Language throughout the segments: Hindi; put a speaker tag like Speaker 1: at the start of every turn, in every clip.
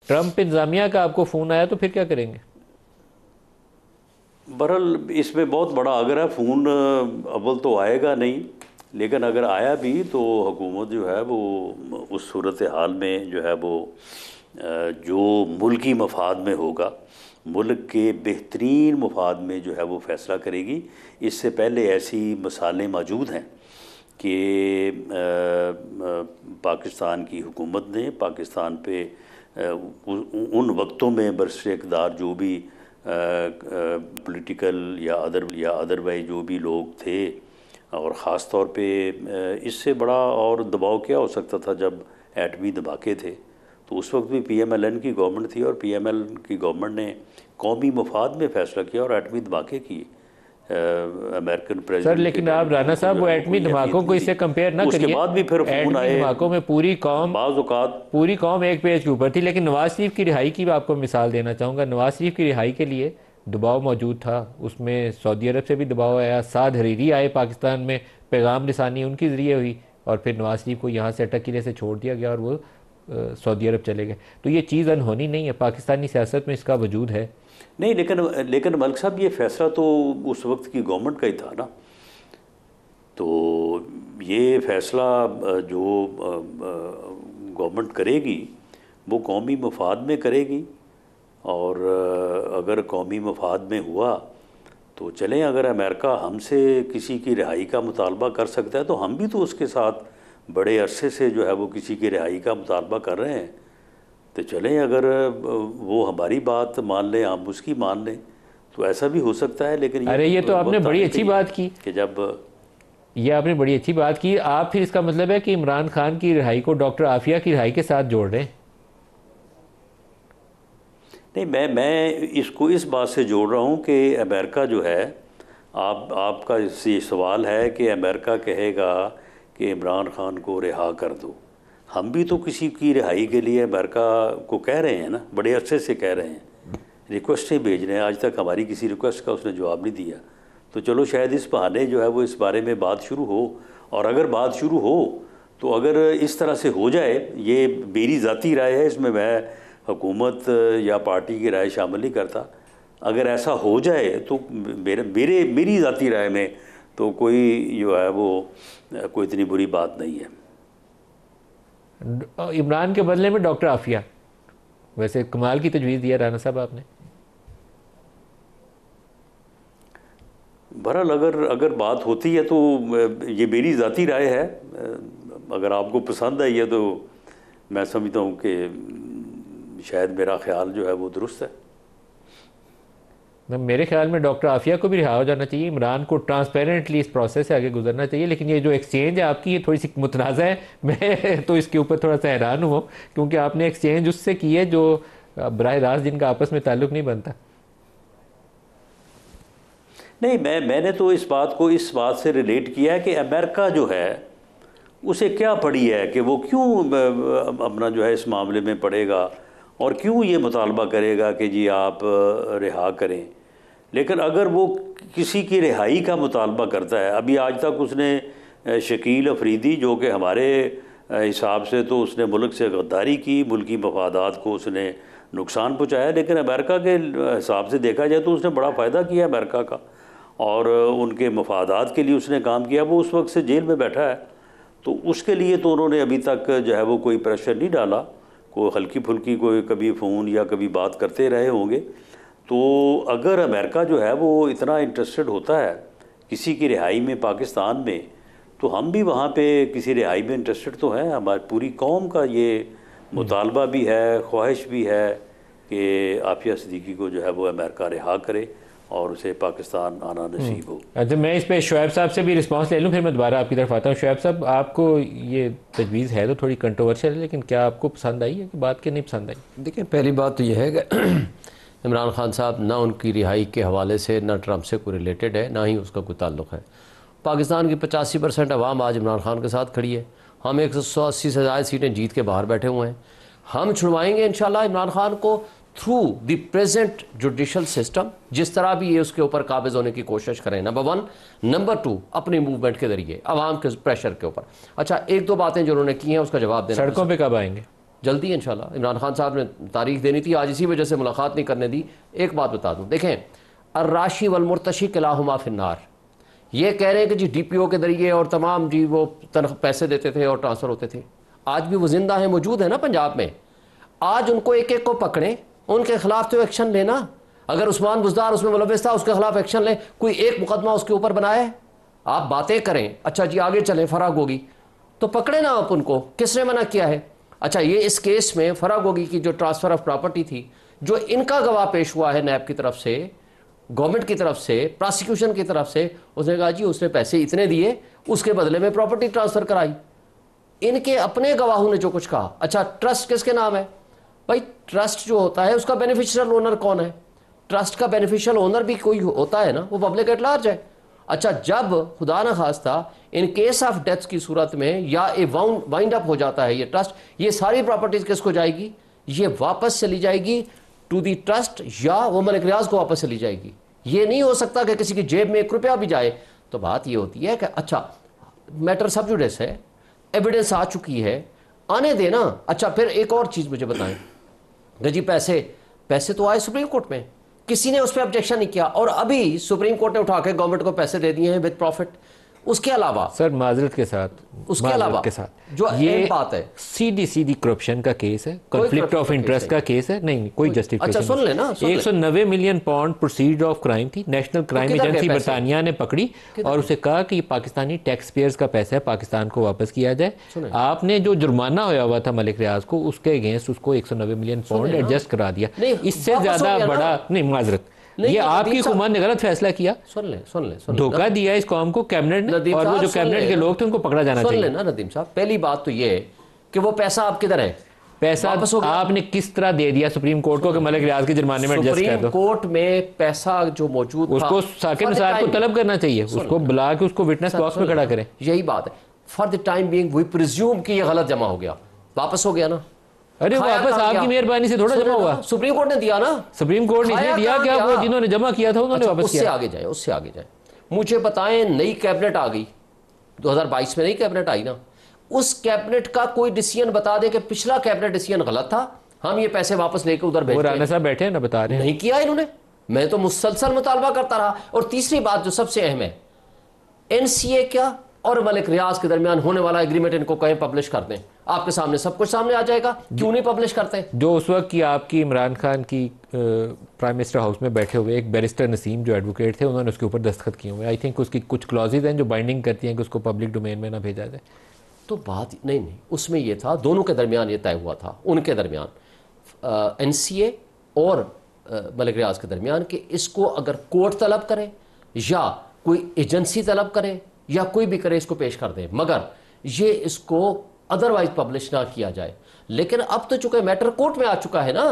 Speaker 1: ट्रंप इंतजामिया का आपको फ़ोन आया तो फिर क्या करेंगे?
Speaker 2: बहरहाल इसमें बहुत बड़ा अगर है, फ़ोन अव्वल तो आएगा नहीं, लेकिन अगर आया भी तो हुकूमत जो है वो उस सूरत हाल में जो है वो जो मुल्की मफाद में होगा, मुल्क के बेहतरीन मफाद में जो है वो फ़ैसला करेगी। इससे पहले ऐसी मिसालें मौजूद हैं कि पाकिस्तान की हुकूमत ने पाकिस्तान पे उन वक्तों में बरसर इक़्तिदार जो भी पॉलिटिकल या अदरवाइज जो भी लोग थे, और ख़ास तौर पे इससे बड़ा और दबाव क्या हो सकता था जब एटमी धमाके थे, तो उस वक्त भी PMLN की गवर्नमेंट थी और PML की गवर्नमेंट ने कौमी मफाद में फ़ैसला किया और एटमी धमाके किए अमेरिकन
Speaker 1: सर
Speaker 2: प्रेसिडेंट
Speaker 1: लेकिन आप राना साहब वो एटमी धमाकों को इससे कंपेयर ना
Speaker 2: उसके
Speaker 1: करिए।
Speaker 2: बाद भी फिर फ़ोन आए,
Speaker 1: धमाकों में पूरी कौम एक पेज के ऊपर थी। लेकिन नवाज शरीफ की रिहाई की आपको मिसाल देना चाहूँगा। नवाज शरीफ की रिहाई के लिए दबाव मौजूद था, उसमें सऊदी अरब से भी दबाव आया, साद हरीरी आए पाकिस्तान में, पैगाम रिसानी उनके ज़रिए हुई और फिर नवाज शरीफ को यहाँ से अटक किले से छोड़ दिया गया और वो सऊदी अरब चले गए। तो ये चीज़ अनहोनी नहीं है, पाकिस्तानी सियासत में इसका वजूद है।
Speaker 2: नहीं, लेकिन मलिक साहब ये फ़ैसला तो उस वक्त की गवर्नमेंट का ही था ना। तो ये फ़ैसला जो गवर्नमेंट करेगी वो कौमी मफाद में करेगी, और अगर कौमी मफाद में हुआ तो चलें, अगर अमेरिका हमसे किसी की रिहाई का मुतालबा कर सकता है तो हम भी तो उसके साथ बड़े अरसे से जो है वो किसी की रिहाई का मुतालबा कर रहे हैं, तो चलें, अगर वो हमारी बात मान लें, हम उसकी मान लें, तो ऐसा भी हो सकता है। लेकिन
Speaker 1: अरे ये तो आपने बड़ी अच्छी बात की
Speaker 2: कि जब
Speaker 1: ये आपने बड़ी अच्छी बात की। आप फिर इसका मतलब है कि इमरान खान की रिहाई को डॉक्टर आफिया की रिहाई के साथ जोड़ रहे हैं?
Speaker 2: नहीं, मैं इसको इस बात से जोड़ रहा हूँ कि अमेरिका जो है, आपका ये सवाल है कि अमेरिका कहेगा कि इमरान खान को रिहा कर दो। हम भी तो किसी की रिहाई के लिए अमेरिका को कह रहे हैं ना, बड़े अरसे से कह रहे हैं, रिक्वेस्टें भेज रहे हैं। आज तक हमारी किसी रिक्वेस्ट का उसने जवाब नहीं दिया। तो चलो शायद इस बहाने जो है वो इस बारे में बात शुरू हो, और अगर बात शुरू हो तो अगर इस तरह से हो जाए, ये मेरी ज़ाती राय है, इसमें मैं हुकूमत या पार्टी की राय शामिल नहीं करता, अगर ऐसा हो जाए तो मेरी ज़ाती राय में तो कोई जो है वो कोई इतनी बुरी बात नहीं है।
Speaker 1: इमरान के बदले में डॉक्टर आफिया, वैसे कमाल की तजवीज़ दिया राना साहब आपने।
Speaker 2: बहरहाल अगर बात होती है तो ये मेरी ज़ाती राय है, अगर आपको पसंद आई है तो मैं समझता हूँ कि शायद मेरा ख्याल जो है वो दुरुस्त है।
Speaker 1: मेरे ख्याल में डॉक्टर आफिया को भी रिहा हो जाना चाहिए, इमरान को ट्रांसपेरेंटली इस प्रोसेस से आगे गुजरना चाहिए। लेकिन ये जो एक्सचेंज है आपकी, ये थोड़ी सी मुतनाज़ा है। मैं तो इसके ऊपर थोड़ा सा हैरान हुआ, क्योंकि आपने एक्सचेंज उससे की है जो बराह रास्त जिनका आपस में ताल्लुक़ नहीं बनता।
Speaker 2: नहीं, मैंने तो इस बात से रिलेट किया है कि अमेरिका जो है उसे क्या पड़ी है कि वो क्यों अपना जो है इस मामले में पड़ेगा और क्यों ये मुतालबा करेगा कि जी आप रिहा करें। लेकिन अगर वो किसी की रिहाई का मुतालबा करता है, अभी आज तक उसने शकील अफरीदी, जो कि हमारे हिसाब से तो उसने मुल्क से गद्दारी की, मुल्की मफादात को उसने नुकसान पहुँचाया, लेकिन अमेरिका के हिसाब से देखा जाए तो उसने बड़ा फ़ायदा किया अमेरिका का, और उनके मफादात के लिए उसने काम किया। वो उस वक्त से जेल में बैठा है, तो उसके लिए तो उन्होंने अभी तक जो है वो कोई प्रेशर नहीं डाला, कोई हल्की फुल्की कोई कभी फ़ोन या कभी बात करते रहे होंगे। तो अगर अमेरिका जो है वो इतना इंटरेस्टेड होता है किसी की रिहाई में पाकिस्तान में, तो हम भी वहाँ पे किसी रिहाई में इंटरेस्टेड तो हैं। हमारी पूरी कौम का ये मुतालबा भी है, ख्वाहिश भी है कि आफिया सिद्दीकी को जो है वो अमेरिका रिहा करे और उसे पाकिस्तान आना नसीब हो।
Speaker 1: अच्छा, मैं इस पे शुएब साहब से भी रिस्पांस ले लूँ, फिर मैं दोबारा आपकी तरफ आता हूँ। शुएब साहब, आपको ये तजवीज़ है तो थोड़ी कंट्रोवर्शियल है, लेकिन क्या आपको पसंद आई है कि बात के नहीं पसंद आई?
Speaker 3: देखिए, पहली बात तो यह है कि इमरान खान साहब ना उनकी रिहाई के हवाले से ना ट्रंप से कोई रिलेटेड है, ना ही उसका कोई ताल्लुक़ है। पाकिस्तान की 85% अवाम आज इमरान खान के साथ खड़ी है। हम 180 से ज़्यादा सीटें जीत के बाहर बैठे हुए हैं। हम छुड़वाएंगे इंशाल्लाह इमरान खान को through the present judicial system, जिस तरह भी ये उसके ऊपर काबिज होने की कोशिश करें, नंबर 1। नंबर 2, अपनी मूवमेंट के जरिए आवाम के प्रेशर के ऊपर। अच्छा, एक दो बातें जो उन्होंने की हैं उसका जवाब देना।
Speaker 1: सड़कों पे कब आएंगे?
Speaker 3: जल्दी इंशाल्लाह। इमरान खान साहब ने तारीख देनी थी, आज इसी वजह से मुलाकात नहीं करने दी। एक बात बता दूं, देखें, अर्राशी वल मुर्तशी किलाहुमा फिन्नार, ये कह रहे हैं कि जी DPO के जरिए और तमाम जी वो पैसे देते थे और ट्रांसफ़र होते थे। आज भी वो जिंदा है, मौजूद है ना पंजाब में। आज उनको एक एक को पकड़ें, उनके खिलाफ तो एक्शन लेना। अगर उस्मान बुज़दार उसमें मुलव्वस था, उसके खिलाफ एक्शन लें, कोई एक मुकदमा उसके ऊपर बनाए। आप बातें करें, अच्छा जी आगे चलें, फराग होगी तो पकड़े ना आप उनको, किसने मना किया है? अच्छा, ये इस केस में फराग होगी की जो ट्रांसफ़र ऑफ प्रॉपर्टी थी, जो इनका गवाह पेश हुआ है नैब की तरफ से, गवर्नमेंट की तरफ से, प्रोसिक्यूशन की तरफ से, उसने कहा जी उसने पैसे इतने दिए, उसके बदले में प्रॉपर्टी ट्रांसफ़र कराई। इनके अपने गवाहों ने जो कुछ कहा। अच्छा, ट्रस्ट किसके नाम है? भाई ट्रस्ट जो होता है उसका बेनिफिशियल ओनर कौन है? ट्रस्ट का बेनिफिशियल ओनर भी कोई होता है ना, वो पब्लिक एट लार्ज है। अच्छा, जब खुदा न खास्ता इन केस ऑफ डेथ की सूरत में या ए वाइंड अप हो जाता है ये ट्रस्ट, ये सारी प्रॉपर्टीज किसको जाएगी? ये वापस चली जाएगी टू दी ट्रस्ट, या वो मलिक रियाज को वापस चली जाएगी। ये नहीं हो सकता कि किसी की जेब में 1 रुपया भी जाए। तो बात ये होती है कि अच्छा मैटर सब जुडिस है, एविडेंस आ चुकी है, आने देना। अच्छा, फिर एक और चीज़ मुझे बताएं जी, पैसे तो आए सुप्रीम कोर्ट में, किसी ने उस पर ऑब्जेक्शन नहीं किया, और अभी सुप्रीम कोर्ट ने उठा के गवर्नमेंट को पैसे दे दिए हैं विद प्रॉफिट। उसके अलावा
Speaker 1: सर माजरत के साथ,
Speaker 3: उसके अलावा
Speaker 1: के साथ
Speaker 3: जो
Speaker 1: ये
Speaker 3: बात है,
Speaker 1: सीधी करप्शन का केस है, कॉन्फ्लिक्ट ऑफ इंटरेस्ट का केस है, नहीं कोई जस्टिफिकेशन।
Speaker 3: अच्छा सुन लेना,
Speaker 1: 190 million pound proceed of crime थी। नेशनल क्राइम एजेंसी बरतानिया ने पकड़ी और उसे कहा कि पाकिस्तानी टैक्स पेयर्स का पैसा है, पाकिस्तान को वापस किया जाए। आपने जो जुर्माना होया हुआ था मलिक रियाज को, उसके अगेंस्ट उसको 190 मिलियन पाउंड एडजस्ट करा दिया। इससे ज्यादा बड़ा नहीं माजरत, ये आपकी हुकूमत ने गलत फैसला किया।
Speaker 3: सुन ले
Speaker 1: धोखा दिया इस कौम को कैबिनेट ने, और वो जो कैबिनेट के लोग थे उनको पकड़ा जाना चाहिए।
Speaker 3: सुन लेना नदीम साहब, पहली बात तो ये है कि वो पैसा आप किधर है?
Speaker 1: पैसा आपने किस तरह दे दिया सुप्रीम कोर्ट को कि मलिक रियाज के जुर्माने में एडजस्ट कर दो?
Speaker 3: सुप्रीम कोर्ट में पैसा जो मौजूद था,
Speaker 1: उसको साकिब निसार को तलब करना चाहिए, उसको बुला के उसको विटनेस बॉक्स में खड़ा करें।
Speaker 3: यही बात है। For the time being we presume कि ये गलत जमा हो गया, वापस हो गया ना।
Speaker 1: अरे वापस आपकी मेहरबानी से थोड़ा जमा हुआ,
Speaker 3: सुप्रीम कोर्ट ने दिया ना।
Speaker 1: सुप्रीम कोर्ट ने दिया क्या? वो जिन्होंने जमा किया था उन्होंने वापस किया।
Speaker 3: उससे आगे जाए, मुझे बताएं, नई कैबिनेट आ गई 2022 में, नई कैबिनेट आई ना, उस कैबिनेट का कोई डिसीजन बता दे कि पिछला कैबिनेट डिसीजन गलत था, हम ये पैसे वापस लेकर उधर भेज
Speaker 1: राना साहब बैठे हैं ना, बता रहे हैं
Speaker 3: नहीं किया इन्होंने। मैं तो मुसलसल मुतालबा करता रहा। और तीसरी बात जो सबसे अहम है, NCA क्या और मलिक रियाज के दरमियान होने वाला एग्रीमेंट इनको कहीं पब्लिश कर दें, आपके सामने सब कुछ सामने आ जाएगा। क्यों नहीं पब्लिश करते?
Speaker 1: जो उस वक्त की आपकी इमरान खान की प्राइम मिनिस्टर हाउस में बैठे हुए एक बैरिस्टर नसीम जो एडवोकेट थे, उन्होंने उसके ऊपर दस्तखत किए हुए। आई थिंक उसकी कुछ क्लॉजेज हैं जो बाइंडिंग करती हैं कि उसको पब्लिक डोमेन में ना भेजा जाए।
Speaker 3: तो बात नहीं, उसमें यह था, दोनों के दरमियान ये तय हुआ था, उनके दरमियान NCA और मलिक रियाज के दरमियान, कि इसको अगर कोर्ट तलब करे या कोई एजेंसी तलब करे या कोई भी करे, इसको पेश कर दे, मगर ये इसको अदरवाइज पब्लिश ना किया जाए। लेकिन अब तो चूंकि मैटर कोर्ट में आ चुका है ना,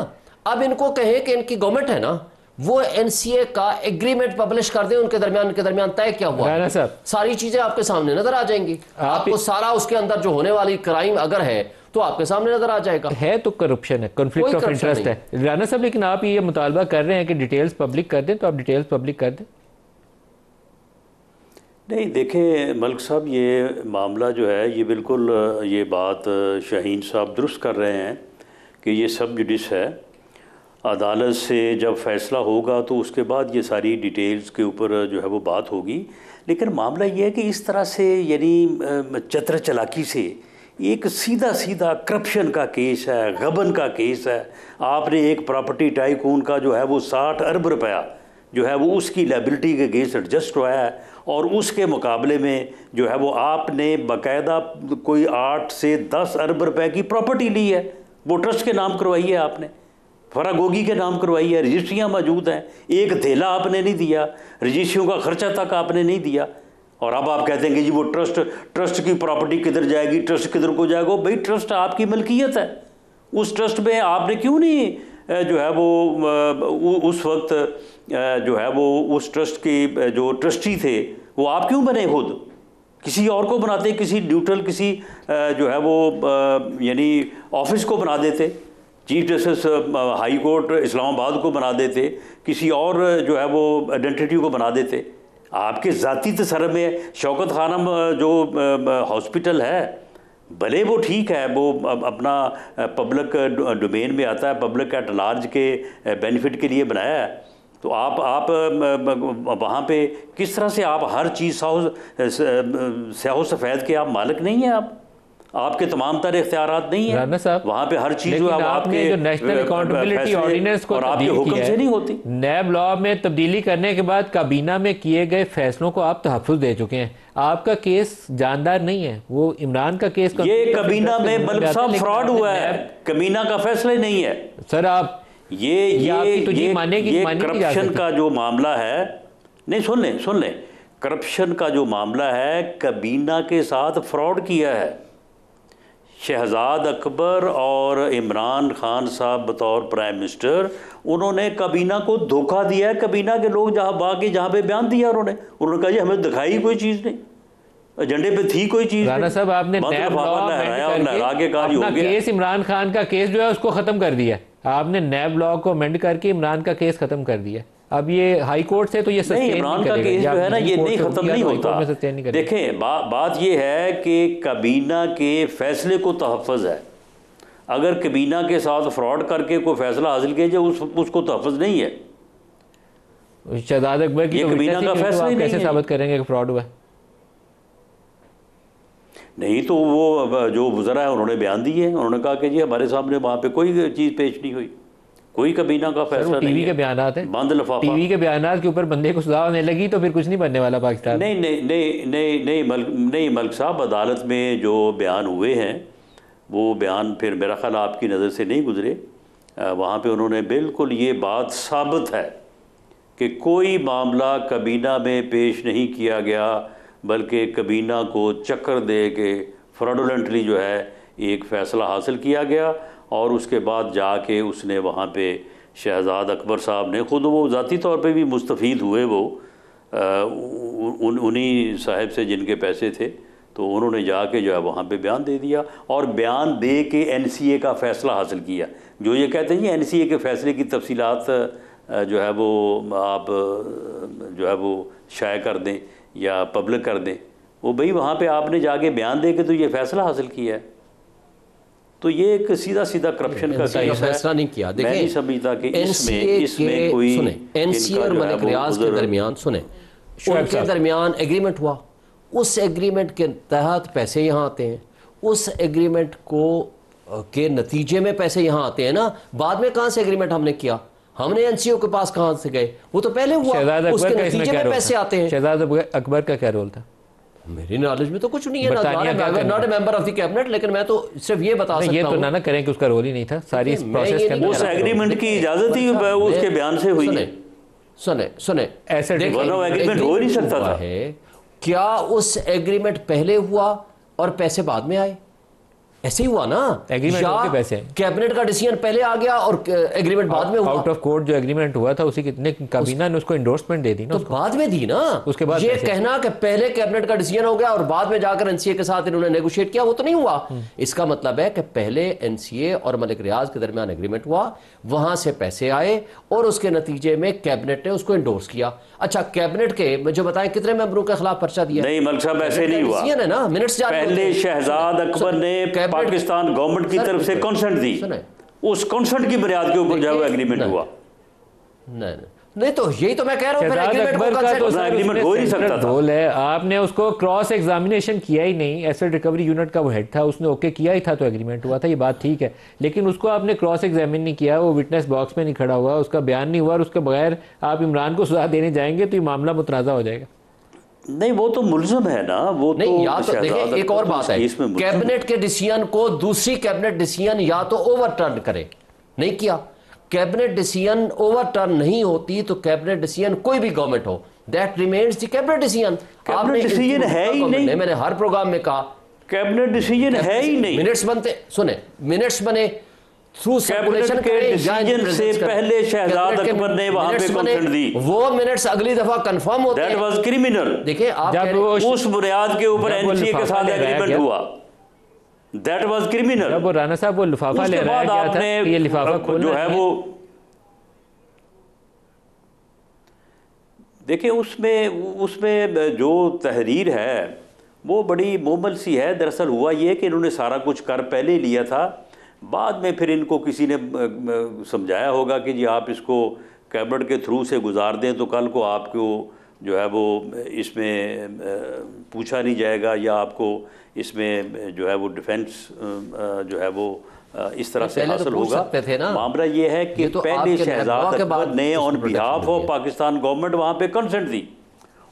Speaker 3: अब इनको कहें कि इनकी गवर्नमेंट है ना, वो NCA का एग्रीमेंट पब्लिश कर दे, उनके दरमियान तय क्या हुआ, सारी चीजें आपके सामने नजर आ जाएंगी। आपको सारा उसके अंदर जो होने वाली क्राइम अगर है तो आपके सामने नजर आ जाएगा।
Speaker 1: है तो करप्शन है, कॉन्फ्लिक्ट ऑफ इंटरेस्ट है राना साहब, लेकिन आप ये मुतालबा कर रहे हैं कि डिटेल्स पब्लिक कर दें, तो आप डिटेल्स पब्लिक कर दें।
Speaker 2: नहीं देखें मलिक साहब, ये मामला जो है, ये बिल्कुल ये बात शाहीन साहब दुरुस्त कर रहे हैं कि ये सब जुडिस है, अदालत से जब फ़ैसला होगा तो उसके बाद ये सारी डिटेल्स के ऊपर जो है वो बात होगी। लेकिन मामला ये है कि इस तरह से यानी चतर चलाकी से एक सीधा करप्शन का केस है, गबन का केस है। आपने एक प्रॉपर्टी टाइकून का जो है वो 60 अरब रुपया जो है वो उसकी लायबिलिटी के अगेंस्ट एडजस्ट हुआ है, और उसके मुकाबले में जो है वो आपने बाकायदा कोई 8 से 10 अरब रुपए की प्रॉपर्टी ली है, वो ट्रस्ट के नाम करवाई है आपने, फरागोगी के नाम करवाई है, रजिस्ट्रियाँ मौजूद हैं, एक धेला आपने नहीं दिया, रजिस्ट्रियों का खर्चा तक आपने नहीं दिया। और अब आप कहते हैं कि जी वो ट्रस्ट की प्रॉपर्टी किधर जाएगी, ट्रस्ट किधर को जाएगा? भाई ट्रस्ट आपकी मलकियत है, उस ट्रस्ट में आपने क्यों नहीं जो है वो उस वक्त जो है वो उस ट्रस्ट के जो ट्रस्टी थे वो आप क्यों बने? खुद किसी और को बनाते, किसी न्यूट्रल किसी जो है वो यानी ऑफिस को बना देते, chief justice high court Islamabad को बना देते, किसी और जो है वो आइडेंटिटी को बना देते। आपके ज़ाती तसर्रुफ़ में शौकत खानम जो हॉस्पिटल है भले वो ठीक है, वो अपना पब्लिक डोमेन में आता है, पब्लिक एट लार्ज के बेनिफिट के लिए बनाया है, तो आप वहाँ पे किस तरह से आप हर चीज़ स्याह सफ़ेद के आप मालिक नहीं हैं, आपके तमाम तरह इख्तियारात नहीं है
Speaker 1: राना साहब,
Speaker 2: वहाँ पे हर चीज़ जो
Speaker 1: आपने जो नेशनल अकाउंटेबिलिटी ऑर्डिनेंस को
Speaker 2: और आपके हुक्म से नहीं होती।
Speaker 1: नैब लॉ में तब्दीली करने के बाद काबीना में किए गए फैसलों को आप तहफ़्फ़ुज़ दे चुके हैं। आपका केस जानदार नहीं है, वो इमरान का केस
Speaker 2: ये काबीना में बल्कि सब फ्रॉड हुआ है, काबीना का फैसला ही नहीं है
Speaker 1: सर। आप
Speaker 2: ये करप्शन का जो मामला है, नहीं सुन लें, करप्शन का जो मामला है, काबीना के साथ फ्रॉड किया है। शहजाद अकबर और इमरान खान साहब बतौर प्राइम मिनिस्टर, उन्होंने काबीना को धोखा दिया है। काबीना के लोग जहाँ पे बयान दिया उन्होंने कहा जी हमें दिखाई कोई चीज़ नहीं, एजेंडे पे थी कोई चीज़
Speaker 1: राना साहब, आपने नैब लॉ अपना केस, इमरान खान का केस जो है उसको ख़त्म कर दिया। आपने नैब लॉ को अमेंड करके इमरान का केस ख़त्म कर दिया। अब ये हाई कोर्ट से तो ये
Speaker 2: नहीं, इमरान का केस जो है ना, ये नहीं ख़त्म नहीं होता। देखें, बात ये है कि काबीना के फैसले को तहफ़्फ़ुज़ है। अगर काबीना के साथ फ्रॉड करके कोई फैसला हासिल किया जाए, उसको तहफ़्फ़ुज़ नहीं है।
Speaker 1: शहजाद अकबर की
Speaker 2: काबीना का फैसला ही
Speaker 1: कैसे साबित करेंगे कि फ्रॉड हुआ? नहीं
Speaker 2: तो वो जो वज़रा है उन्होंने बयान दिए, उन्होंने कहा कि जी हमारे सामने वहाँ पे कोई चीज़ पेश नहीं हुई, कोई काबीना का फैसला नहीं है।
Speaker 1: टीवी के बयानात हैं,
Speaker 2: बंद लिफाफा।
Speaker 1: टीवी के बयानात के ऊपर बंदे को सजा होने लगी तो फिर कुछ नहीं बनने वाला पाकिस्तान।
Speaker 2: नहीं मलिक साहब, अदालत में जो बयान हुए हैं वो बयान फिर मेरा ख्याल आपकी नज़र से नहीं गुजरे। वहाँ पे उन्होंने बिल्कुल ये बात साबित है कि कोई मामला काबीना में पेश नहीं किया गया, बल्कि काबीना को चक्कर दे के फ्रॉडुलेंटली जो है एक फ़ैसला हासिल किया गया। और उसके बाद जाके उसने वहाँ पे शहजाद अकबर साहब ने ख़ुद, वो ज़ाती तौर पे भी मुस्तफ़ीद हुए, वो उन्हीं साहब से जिनके पैसे थे, तो उन्होंने जाके जो है वहाँ पे बयान दे दिया और बयान दे के NCA का फ़ैसला हासिल किया। जो ये कहते हैं NCA के फ़ैसले की तफसीलात जो है वो आप जो है वो शाया कर दें या पब्लिक कर दें, वो भाई वहाँ पे आपने जाके बयान दे के तो ये फ़ैसला हासिल किया है। तो ये एक सीधा करप्शन का
Speaker 3: फैसला नहीं किया। देखिए,
Speaker 2: मैं नहीं समझता कि इसमें कोई
Speaker 3: NCA और मलिक रियाज के दरमियान उनके दरमियान एग्रीमेंट हुआ, उस एग्रीमेंट के तहत पैसे यहाँ आते हैं, उस एग्रीमेंट को के नतीजे में पैसे यहाँ आते हैं ना। बाद में कहाँ से एग्रीमेंट हमने किया, हमने NCA के पास कहाँ से गए, वो तो पहले हुआ, उसके नतीजे में पैसे आते हैं।
Speaker 1: शहजाद अकबर का क्या रोल था?
Speaker 3: मेरी नॉलेज में तो कुछ नहीं है, not a member of the cabinet, लेकिन मैं तो सिर्फ ये बता सकता हूं,
Speaker 1: ये तो ना करें कि उसका रोल ही नहीं था सारी इस प्रोसेस के अंदर।
Speaker 2: उस एग्रीमेंट की इजाजत ही उसके बयान से हुई।
Speaker 3: सुने
Speaker 2: ऐसे एग्रीमेंट हो नहीं सकता था।
Speaker 3: क्या उस एग्रीमेंट पहले हुआ और पैसे बाद में आए? ऐसे ही हुआ ना,
Speaker 1: एग्रीमेंट के पैसे
Speaker 3: कैबिनेट का डिसीजन पहले आ गया और एग्रीमेंट बाद में हुआ।
Speaker 1: आउट ऑफ कोर्ट जो एग्रीमेंट हुआ था उसी कितने काबीना ने उसको एंडोर्समेंट दे दी ना,
Speaker 3: तो बाद में दी ना।
Speaker 1: उसके बाद
Speaker 3: ये कहना कि पहले कैबिनेट का डिसीजन हो गया और बाद में जाकर NCA के साथ इन्होंने नेगोशिएट किया, वो तो नहीं हुआ। इसका मतलब है कि पहले NCA और मलिक रियाज के दरमियान एग्रीमेंट हुआ, वहां से पैसे आए और उसके नतीजे में कैबिनेट ने उसको एंडोर्स किया। अच्छा, कैबिनेट के मुझे बताएं कितने मेंबरों के खिलाफ पर्चा दिया?
Speaker 2: नहीं मलिक साहब, ऐसे नहीं हुआ है ना, मिनट्स पहले शहजाद अकबर ने पाकिस्तान गवर्नमेंट की तरफ से कंसेंट दी, उस कंसेंट की बुनियाद के ऊपर जो एग्रीमेंट हुआ।
Speaker 3: नहीं तो यही तो मैं कह रहा हूं,
Speaker 2: एग्रीमेंट हो ही सकता था।
Speaker 1: रोल है, आपने उसको क्रॉस एग्जामिनेशन किया ही नहीं। एसेट रिकवरी यूनिट का वो हेड था, उसने ओके किया ही था तो एग्रीमेंट हुआ था, ये बात ठीक है। लेकिन उसको आपने क्रॉस एग्जामिन नहीं किया, वो विटनेस बॉक्स में नहीं खड़ा हुआ, उसका बयान नहीं हुआ, और उसके बगैर आप इमरान को सजा देने जाएंगे तो ये मामला मुतनाज़ा हो जाएगा।
Speaker 2: नहीं, वो तो मुल्ज़म है ना, वो
Speaker 3: नहीं, या तो देखिए एक और बात है, कैबिनेट के डिसीजन को दूसरी कैबिनेट डिसीजन या तो ओवरटर्न करे, नहीं किया। कैबिनेट डिसीजन ओवरटर्न नहीं होती तो कैबिनेट डिसीजन कोई भी गवर्नमेंट हो, that remains the cabinet decision.
Speaker 2: आपने डिसीजन है ही नहीं,
Speaker 3: मैंने हर प्रोग्राम में कहा
Speaker 2: कैबिनेट डिसीजन है ही नहीं।
Speaker 3: मिनट्स बनते, सुने, मिनट्स बने थ्रू सर्कुलेशन
Speaker 2: के डिसीजन से पहले शहजाद अकबर ने वहां पे कंसेंट दी,
Speaker 3: वो मिनट्स अगली दफा कंफर्म होते हैं।
Speaker 2: That was criminal.
Speaker 3: देखिए, आप
Speaker 2: उस बुनियाद के ऊपर NCA के साथ एग्रीमेंट हुआ, दैट वाज क्रिमिनल।
Speaker 1: जब वो राना साहब वो लिफाफा ले रहा था, ये लिफाफा
Speaker 2: जो है वो देखिए, उसमें जो तहरीर है वो बड़ी मोमल सी है। दरअसल हुआ ये कि इन्होंने सारा कुछ कर पहले लिया था, बाद में फिर इनको किसी ने समझाया होगा कि जी आप इसको कैबिनेट के थ्रू से गुजार दें तो कल को आपको जो है वो इसमें पूछा नहीं जाएगा, या आपको इसमें जो है वो डिफेंस जो है वो इस तरह से हासिल होगा। मामला ये है कि
Speaker 3: तो
Speaker 2: पहले शहजाद अकबर ने on behalf of Pakistan government वहाँ पे कंसेंट दी,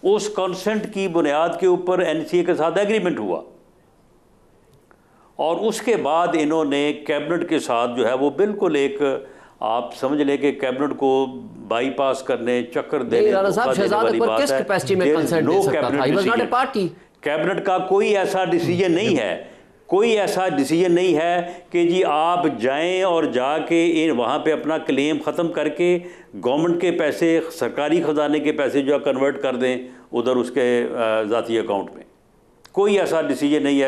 Speaker 2: उस कंसेंट की बुनियाद के ऊपर NCA के साथ एग्रीमेंट हुआ, और उसके बाद इन्होंने कैबिनेट के साथ जो है वो बिल्कुल एक, आप समझ लें कि कैबिनेट को बाईपास करने, चक्कर देने वाली बात है। कैबिनेट का कोई ऐसा डिसीजन नहीं है, कोई ऐसा डिसीजन नहीं है कि जी आप जाएं और जाके वहाँ पे अपना क्लेम ख़त्म करके गवर्नमेंट के पैसे, सरकारी ख़जाने के पैसे जो है कन्वर्ट कर दें उधर उसके ज़ाती अकाउंट में। कोई ऐसा डिसीजन नहीं है।